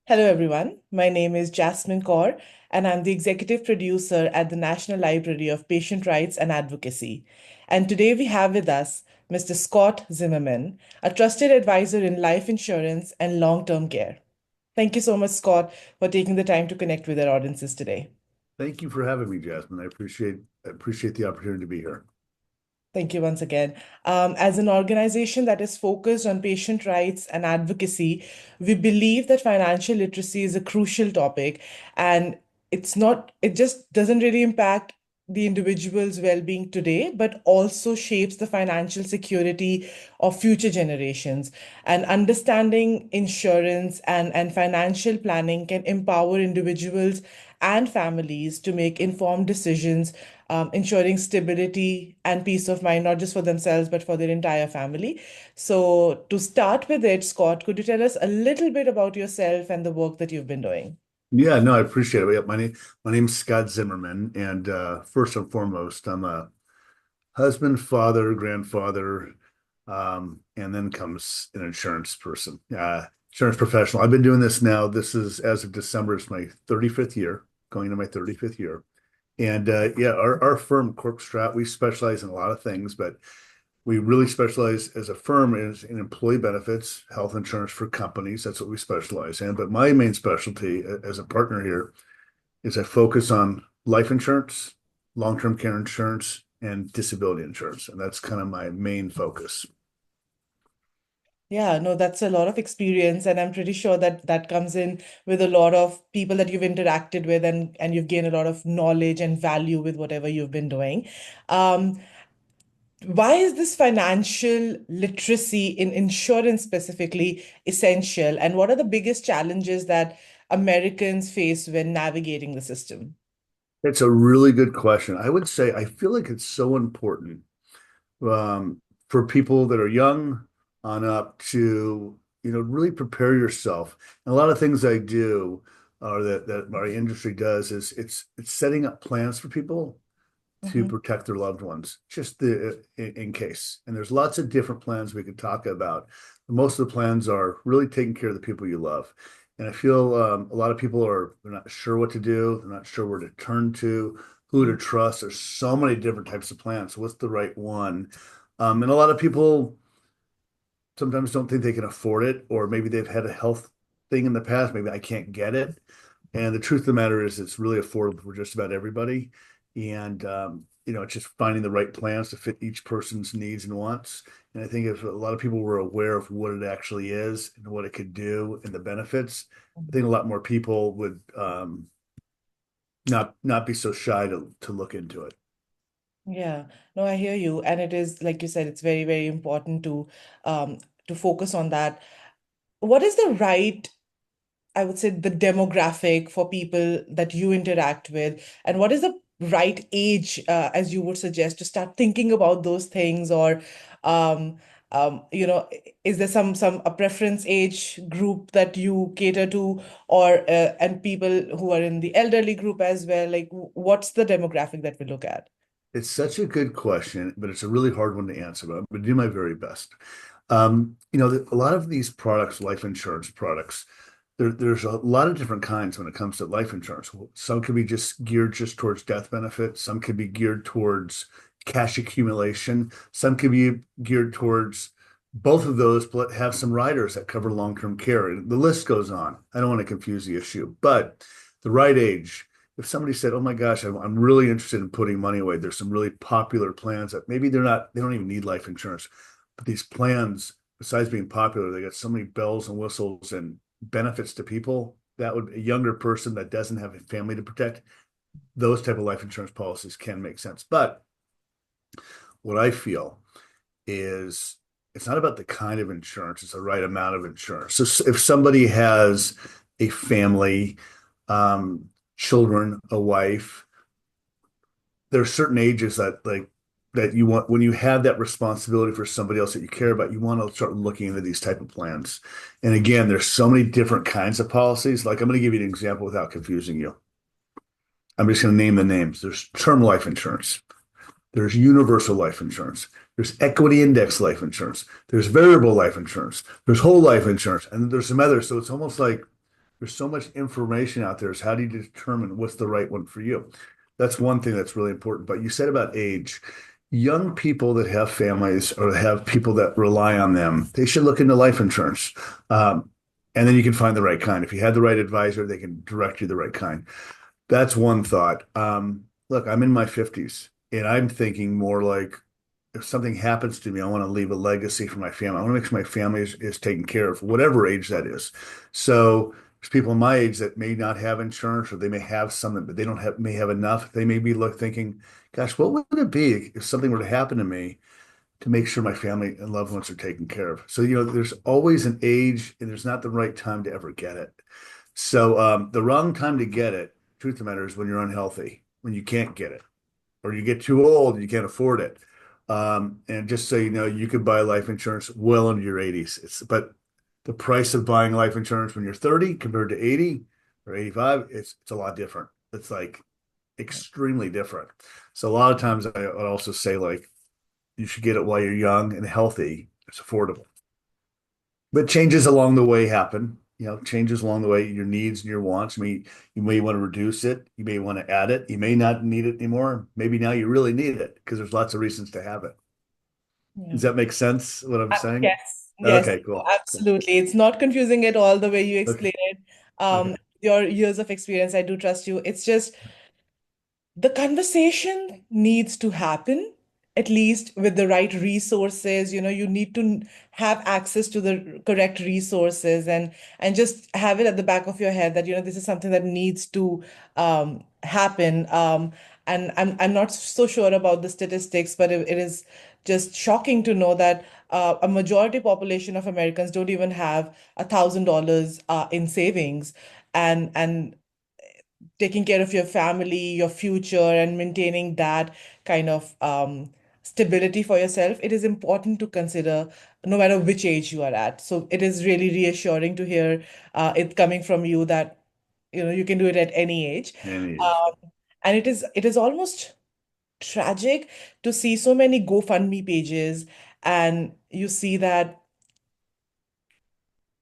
Hello, everyone. My name is Jasmine Kaur, and I'm the executive producer at the National Library of Patient Rights and Advocacy. And today we have with us Mr. Scott Zimmerman, a trusted advisor in life insurance and long term care. Thank you so much, Scott, for taking the time to connect with our audiences today. Thank you for having me, Jasmine. I appreciate the opportunity to be here. Thank you once again. As an organization that is focused on patient rights and advocacy, we believe that financial literacy is a crucial topic, and it just doesn't really impact the individual's well-being today, but also shapes the financial security of future generations. And understanding insurance and financial planning can empower individuals and families to make informed decisions, ensuring stability and peace of mind, not just for themselves, but for their entire family. So, to start with it, Scott, could you tell us a little bit about yourself and the work that you've been doing? Yeah, no, I appreciate it. Yeah, my name's Scott Zimmerman, and first and foremost, I'm a husband, father, grandfather, and then comes an insurance person, insurance professional. I've been doing this now. This is as of December, it's my 35th year, going into my 35th year. And yeah, our firm, Corp Strat, we specialize in a lot of things, but we really specialize as a firm is in employee benefits, health insurance for companies. That's what we specialize in. But my main specialty as a partner here is I focus on life insurance, long-term care insurance, and disability insurance. And that's kind of my main focus. Yeah, no, that's a lot of experience, and I'm pretty sure that that comes in with a lot of people that you've interacted with, and you've gained a lot of knowledge and value with whatever you've been doing. Um, why is this financial literacy in insurance specifically essential, and what are the biggest challenges that Americans face when navigating the system? It's a really good question. I would say I feel like it's so important for people that are young on up to, really prepare yourself. And a lot of things I do or that my industry does is it's setting up plans for people to Mhm. protect their loved ones, just in case. And there's lots of different plans we could talk about. Most of the plans are really taking care of the people you love. And I feel a lot of people they're not sure what to do. They're not sure where to turn to, who to trust. There's so many different types of plans. So what's the right one? And a lot of people sometimes don't think they can afford it, or maybe they've had a health thing in the past. Maybe I can't get it. And the truth of the matter is, it's really affordable for just about everybody. And, it's just finding the right plans to fit each person's needs and wants. And I think if a lot of people were aware of what it actually is and what it could do and the benefits, I think a lot more people would not be so shy to look into it. Yeah, no, I hear you. And it is, like you said, it's very, very important to focus on that. What is the right, I would say, the demographic for people that you interact with, and what is the right age, as you would suggest, to start thinking about those things, or um, you know, is there some a preference age group that you cater to, or and people who are in the elderly group as well? Like, what's the demographic that we look at? It's such a good question, but it's a really hard one to answer, but I'm going to do my very best. A lot of these products, life insurance products, there's a lot of different kinds when it comes to life insurance. Some could be just geared just towards death benefits. Some could be geared towards cash accumulation. Some could be geared towards both of those, but have some riders that cover long-term care. And the list goes on. I don't want to confuse the issue, but the right age. If somebody said, "Oh my gosh, I'm really interested in putting money away," there's some really popular plans that maybe they don't even need life insurance, but these plans, besides being popular, they got so many bells and whistles and benefits to people. That would a younger person that doesn't have a family to protect, those type of life insurance policies can make sense. But what I feel is it's not about the kind of insurance, it's the right amount of insurance. So if somebody has a family, children, a wife, there are certain ages that you want when you have that responsibility for somebody else that you care about, you want to start looking into these type of plans. And again, there's so many different kinds of policies. Like I'm going to give you an example without confusing you. I'm just going to name the names. There's term life insurance. There's universal life insurance. There's equity index life insurance. There's variable life insurance. There's whole life insurance. And there's some others. So it's almost like There's so much information out there. Is how do you determine what's the right one for you? That's one thing that's really important. But you said about age, young people that have families or have people that rely on them, they should look into life insurance. Um, and then you can find the right kind. If you had the right advisor, they can direct you the right kind. That's one thought. Look, I'm in my 50s and I'm thinking more like if something happens to me, I want to leave a legacy for my family. I want to make sure my family is taken care of, whatever age that is. So there's people my age that may not have insurance, or they may have something, but they don't have may have enough. They may be thinking, "Gosh, what would it be if something were to happen to me to make sure my family and loved ones are taken care of?" So there's always an age, and there's not the right time to ever get it. So the wrong time to get it, truth of the matter, is when you're unhealthy, when you can't get it, or you get too old and you can't afford it. And just so you know, you could buy life insurance well into your 80s. But the price of buying life insurance when you're 30 compared to 80 or 85, it's a lot different. It's like extremely different. So a lot of times I would also say like you should get it while you're young and healthy. It's affordable. But changes along the way happen. Changes along the way, your needs and your wants. I mean, you may want to reduce it. You may want to add it. You may not need it anymore. Maybe now you really need it because there's lots of reasons to have it. Yeah. Does that make sense, what I'm saying? Yes, yes, Okay, cool. Cool. absolutely. It's not confusing at all the way you Okay. explain it. Okay. Your years of experience, I do trust you. It's just the conversation needs to happen, at least with the right resources. You need to have access to the correct resources, and just have it at the back of your head that this is something that needs to happen. And I'm not so sure about the statistics, but it is just shocking to know that a majority population of Americans don't even have $1,000 in savings, and taking care of your family, your future, and maintaining that kind of stability for yourself, it is important to consider no matter which age you are at. So it is really reassuring to hear it coming from you that you can do it at any age. And age. Um, and it is almost tragic to see so many GoFundMe pages, and you see that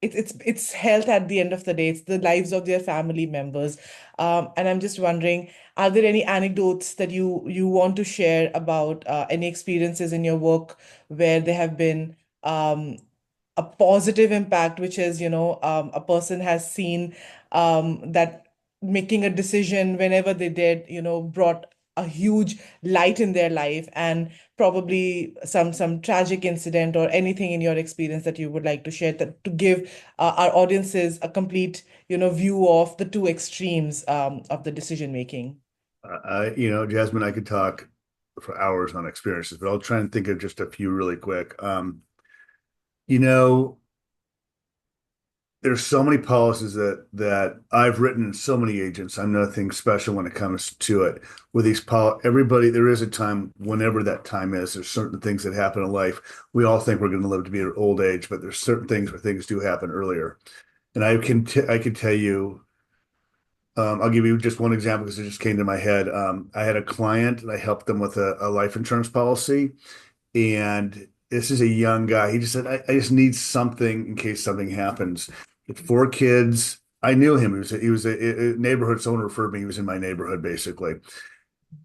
it's health at the end of the day. It's the lives of their family members. And I'm just wondering, are there any anecdotes that you want to share about any experiences in your work where there have been a positive impact, which is, a person has seen that making a decision whenever they did, brought a huge light in their life, and probably some tragic incident or anything in your experience that you would like to share, that to give our audiences a complete view of the two extremes of the decision making. Jasmine, I could talk for hours on experiences, but I'll try and think of just a few really quick. You know, there's so many policies that I've written and so many agents. I'm nothing special when it comes to it. With everybody, there is a time whenever that time is. There's certain things that happen in life. We all think we're going to live to be an old age, but there's certain things where things do happen earlier. And I can tell you, I'll give you just one example because it just came to my head. I had a client and I helped them with a life insurance policy. And this is a young guy. He just said, I just need something in case something happens. With 4 kids. I knew him. He was a neighborhood. Someone referred me. He was in my neighborhood, basically.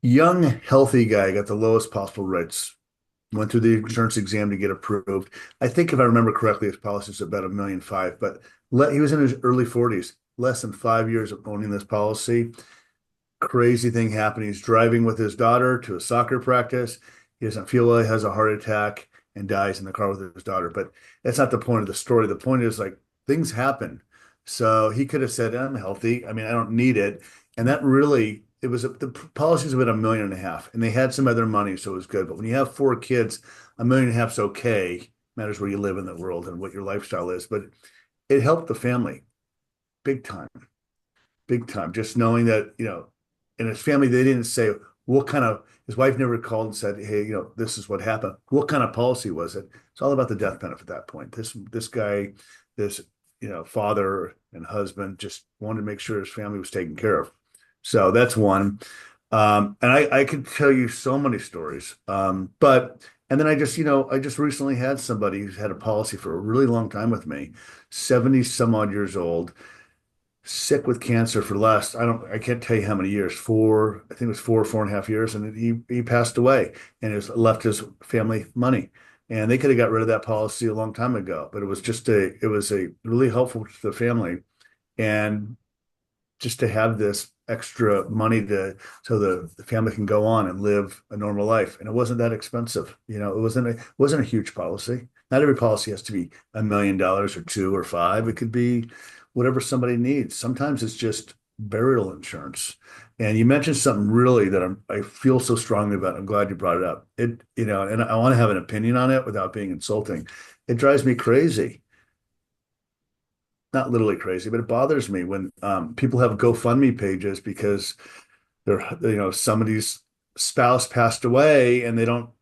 Young, healthy guy, got the lowest possible rates. Went through the insurance exam to get approved. I think if I remember correctly, his policy is about 1.5 million, but he was in his early 40s, less than 5 years of owning this policy. Crazy thing happened. He's driving with his daughter to a soccer practice. He doesn't feel well. He has a heart attack and dies in the car with his daughter. But that's not the point of the story. The point is like things happen. So he could have said, I'm healthy. I mean, I don't need it. And that really, the policy's about 1.5 million, and they had some other money, so it was good. But when you have 4 kids, 1.5 million is okay. Matters where you live in the world and what your lifestyle is. But it helped the family big time, big time. Just knowing that, in his family, they didn't say his wife never called and said, hey, this is what happened. What kind of policy was it? It's all about the death benefit at that point. This guy, this, father and husband just wanted to make sure his family was taken care of. So that's one. And I could tell you so many stories. And then I just recently had somebody who's had a policy for a really long time with me, 70 some odd years old, sick with cancer for the last, I can't tell you how many years, I think it was 4.5 years, and he passed away and it left his family money. And they could have got rid of that policy a long time ago, but it was a really helpful to the family. And just to have this extra money so the family can go on and live a normal life. And it wasn't that expensive. It wasn't a huge policy. Not every policy has to be $1 million or two or five. It could be whatever somebody needs. Sometimes it's just burial insurance. And you mentioned something really that I feel so strongly about. I'm glad you brought it up. And I want to have an opinion on it without being insulting. It drives me crazy, not literally crazy, but it bothers me when people have GoFundMe pages because somebody's spouse passed away and they don't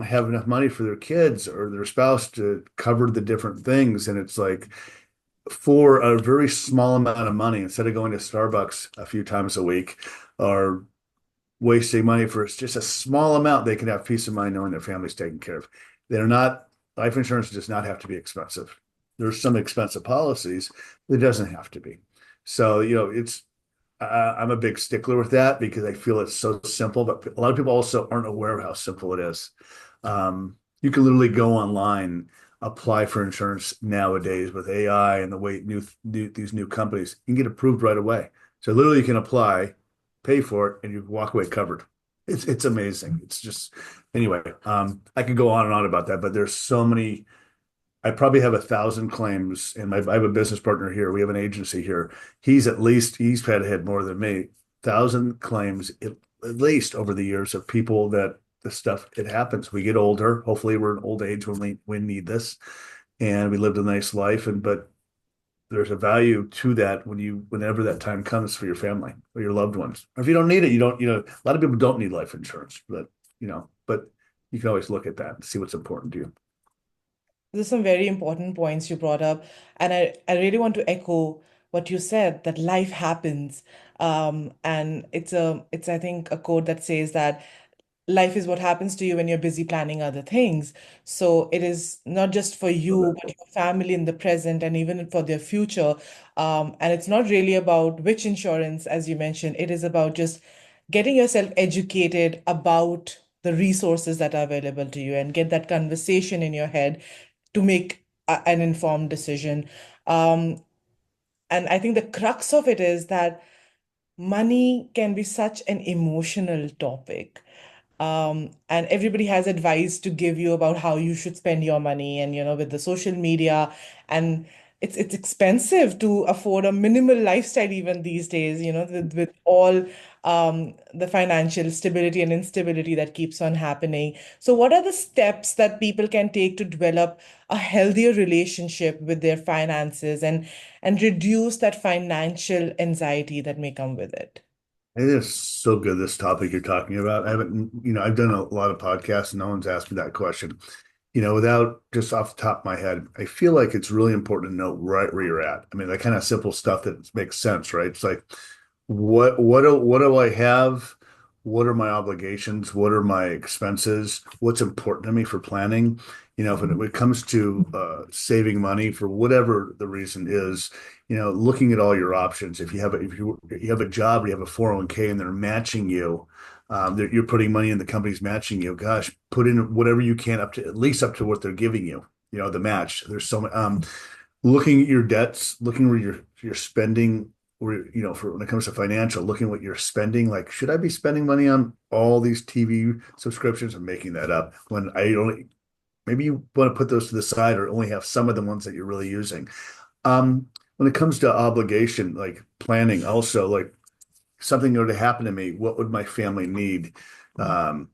have enough money for their kids or their spouse to cover the different things. And it's like for a very small amount of money, instead of going to Starbucks a few times a week or wasting money for just a small amount, they can have peace of mind knowing their family's taken care of. They're not, life insurance does not have to be expensive. There's some expensive policies, but it doesn't have to be. So, I'm a big stickler with that because I feel it's so simple, but a lot of people also aren't aware of how simple it is. You can literally go online, apply for insurance nowadays with AI and the way these new companies, you can get approved right away. So literally you can apply, pay for it, and you walk away covered. It's amazing. It's just anyway. I could go on and on about that, but there's so many. I probably have 1,000 claims, and I have a business partner here. We have an agency here. He's had more than me. 1,000 claims at least over the years of people that the stuff it happens. We get older. Hopefully, we're in old age when we need this, and we lived a nice life. But there's a value to that whenever that time comes for your family or your loved ones. Or if you don't need it, you don't. A lot of people don't need life insurance, but you can always look at that and see what's important to you. There's some very important points you brought up, and I really want to echo what you said, that life happens. And it's I think a quote that says that life is what happens to you when you're busy planning other things. So it is not just for you, but your family in the present and even for their future. And it's not really about which insurance, as you mentioned, it is about just getting yourself educated about the resources that are available to you and get that conversation in your head to make an informed decision. Um, and I think the crux of it is that money can be such an emotional topic. And everybody has advice to give you about how you should spend your money. And, with the social media, and it's expensive to afford a minimal lifestyle even these days, with all the financial stability and instability that keeps on happening. So, what are the steps that people can take to develop a healthier relationship with their finances and reduce that financial anxiety that may come with it? It is so good, this topic you're talking about. I've done a lot of podcasts and no one's asked me that question. Without just off the top of my head, I feel like it's really important to know right where you're at. I mean, that kind of simple stuff that makes sense, right? It's like, what do I have? What are my obligations? What are my expenses? What's important to me for planning? When it comes to saving money for whatever the reason is, looking at all your options. If you have a job or you have a 401(k) and they're matching you, you're putting money in, the company's matching you. Gosh, put in whatever you can up to at least up to what they're giving you. The match. There's so much. Looking at your debts, looking where you're spending, for when it comes to financial, looking what you're spending. Like, should I be spending money on all these TV subscriptions? I'm making that up. When I only maybe you want to put those to the side or only have some of the ones that you're really using. When it comes to obligation, like planning, also like something were to happen to me, what would my family need to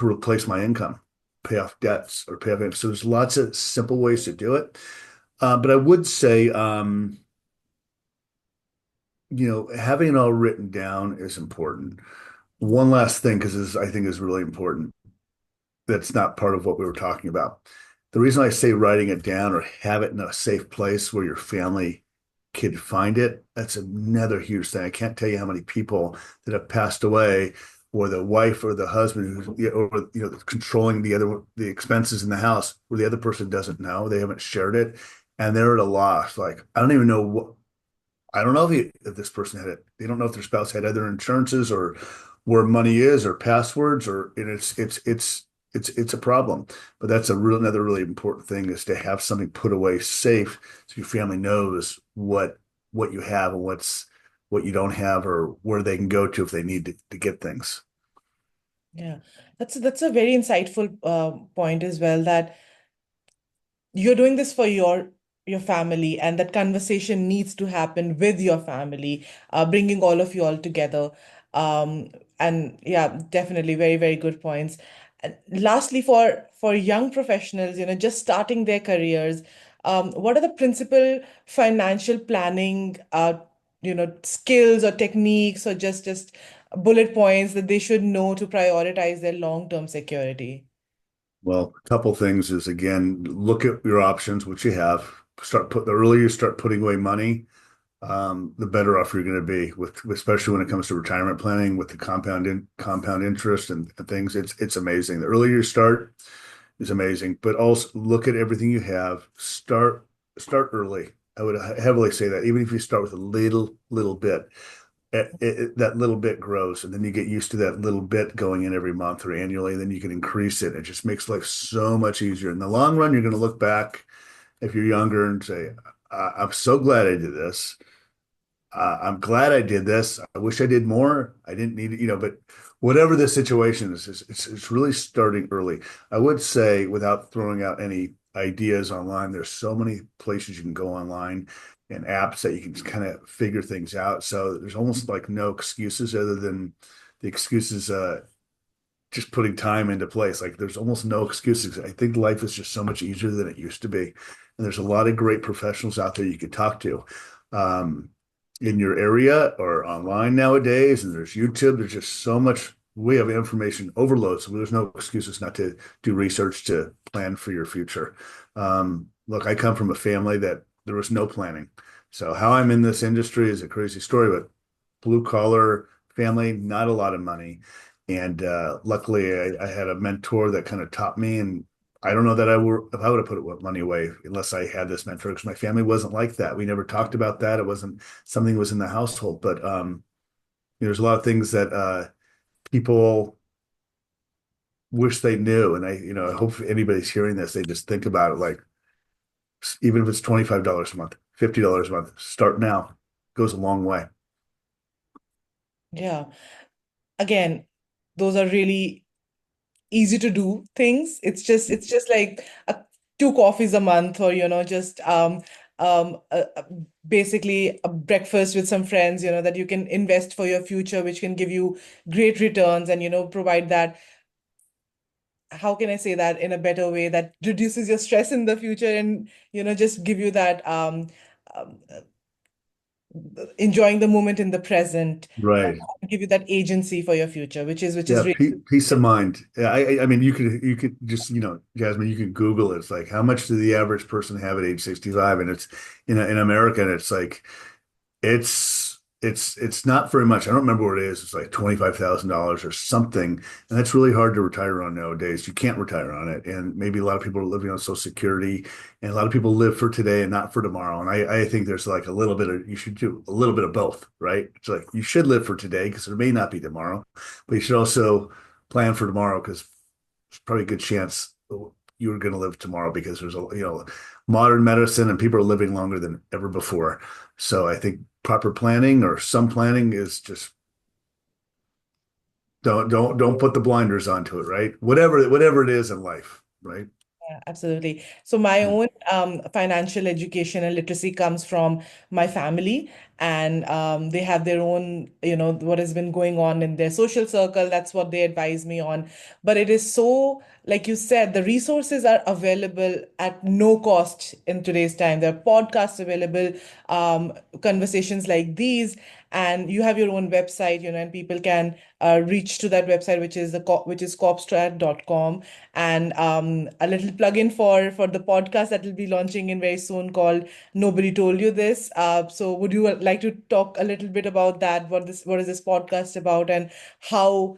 replace my income, pay off debts or pay off? So there's lots of simple ways to do it. But I would say, having it all written down is important. One last thing, because this I think is really important. That's not part of what we were talking about. The reason I say writing it down or have it in a safe place where your family could find it, that's another huge thing. I can't tell you how many people that have passed away, or the wife or the husband who's or controlling the expenses in the house, where the other person doesn't know, they haven't shared it, and they're at a loss. Like, I don't even know I don't know if this person had it. They don't know if their spouse had other insurances or where money is or passwords or and it's a problem. But that's another really important thing is to have something put away safe so your family knows what you have and what you don't have or where they can go to if they need to get things. Yeah, that's a very insightful point as well, that you're doing this for your family, and that conversation needs to happen with your family, bringing all of you all together. um and yeah, definitely very, very good points. And lastly, for young professionals, just starting their careers, what are the principal financial planning skills or techniques, or just bullet points that they should know to prioritize their long-term security? Well, a couple things is again, look at your options, what you have. The earlier you start putting away money, the better off you're going to be especially when it comes to retirement planning with the compound interest and things. It's amazing. The earlier you start is amazing, but also look at everything you have. Start early. I would heavily say that even if you start with a little bit, that little bit grows, and then you get used to that little bit going in every month or annually, and then you can increase it. It just makes life so much easier. In the long run, you're going to look back if you're younger and say, I'm so glad I did this. I'm glad I did this. I wish I did more. I didn't need it, but whatever the situation is, it's really starting early. I would say, without throwing out any ideas online, there's so many places you can go online and apps that you can kind of figure things out. So there's almost like no excuses other than the excuses, just putting time into place. Like there's almost no excuses. I think life is just so much easier than it used to be. And there's a lot of great professionals out there you could talk to. Um, in your area or online nowadays, and there's YouTube. There's just so much. We have information overload, so there's no excuses not to do research to plan for your future. Look, I come from a family that there was no planning. So how I'm in this industry is a crazy story, but blue collar family, not a lot of money. And luckily, I had a mentor that kind of taught me. And I don't know that if I would have put money away unless I had this mentor, because my family wasn't like that. We never talked about that. It wasn't something that was in the household. But there's a lot of things that people wish they knew. And I hope if anybody's hearing this, they just think about it like, even if it's $25 a month, $50 a month, start now. Goes a long way. Yeah. Again, those are really easy to do things. It's just like two coffees a month, or just um uh, uh, basically a breakfast with some friends, that you can invest for your future, which can give you great returns, and provide that, how can I say that in a better way, that reduces your stress in the future, and just give you that um enjoying the moment in the present, Right. give you that agency for your future, which is Yeah, really peace of mind. Yeah, I mean, you could just, Jasmine, you can Google it. It's like, how much does the average person have at age 65? And it's in America, and it's like it's not very much. I don't remember what it is. It's like $25,000 or something, and that's really hard to retire on nowadays. You can't retire on it, and maybe a lot of people are living on Social Security, and a lot of people live for today and not for tomorrow. And I think there's like a little bit of you should do a little bit of both, right? It's like you should live for today because there may not be tomorrow, but you should also plan for tomorrow because there's probably a good chance you're going to live tomorrow because there's modern medicine and people are living longer than ever before. So I think proper planning or some planning is just don't put the blinders onto it, right? Whatever it is in life, right? Yeah, absolutely. So my own financial education and literacy comes from my family, and they have their own, what has been going on in their social circle. That's what they advise me on. But it is so, like you said, the resources are available at no cost in today's time. There are podcasts available, conversations like these, and you have your own website, and people can reach to that website, which is copstrat.com. And a little plug-in for the podcast that will be launching in very soon, called Nobody Told You This. So would you like to talk a little bit about that? What is this podcast about, and how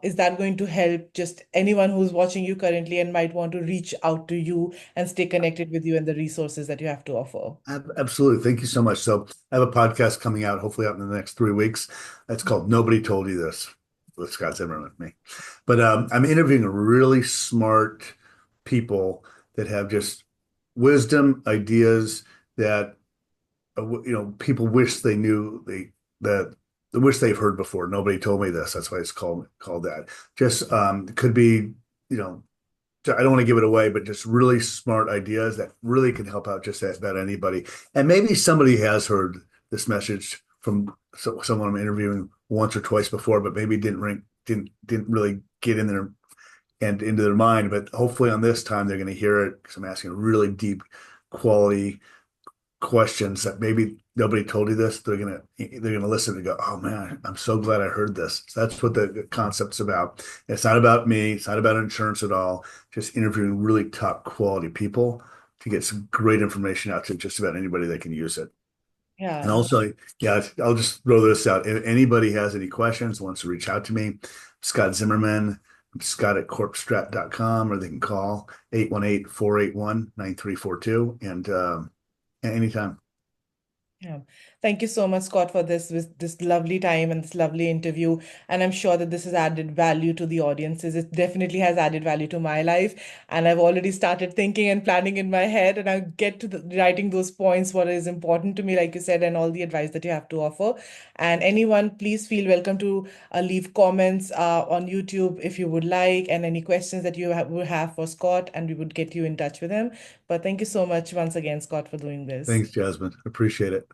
Is that going to help just anyone who's watching you currently and might want to reach out to you and stay connected with you and the resources that you have to offer? Absolutely. Thank you so much. So I have a podcast coming out, hopefully out in the next 3 weeks. It's called Nobody Told You This with Scott Zimmerman with me. But I'm interviewing really smart people that have just wisdom, ideas that people wish they knew they wish they've heard before. Nobody told me this. That's why it's called that. Just could be, you know, I don't want to give it away, but just really smart ideas that really can help out just about anybody. And maybe somebody has heard this message from someone I'm interviewing once or twice before, but maybe didn't really get in there and into their mind. But hopefully on this time they're going to hear it because I'm asking really deep quality questions that maybe nobody told you this. They're gonna listen and go, oh man, I'm so glad I heard this. So that's what the concept's about. It's not about me. It's not about insurance at all. Just interviewing really top quality people to get some great information out to just about anybody that can use it. And Yeah. also, yeah, I'll just throw this out. If anybody has any questions, wants to reach out to me, Scott Zimmerman, Scott at corpstrat.com, or they can call 818-481-9342. And anytime. Yeah. Thank you so much, Scott, for this lovely time and this lovely interview. And I'm sure that this has added value to the audiences. It definitely has added value to my life. And I've already started thinking and planning in my head, and I'll get to writing those points, what is important to me, like you said, and all the advice that you have to offer. And anyone, please feel welcome to leave comments on YouTube if you would like, and any questions that you would have for Scott, and we would get you in touch with him. But thank you so much once again, Scott, for doing this. Thanks, Jasmine. Appreciate it.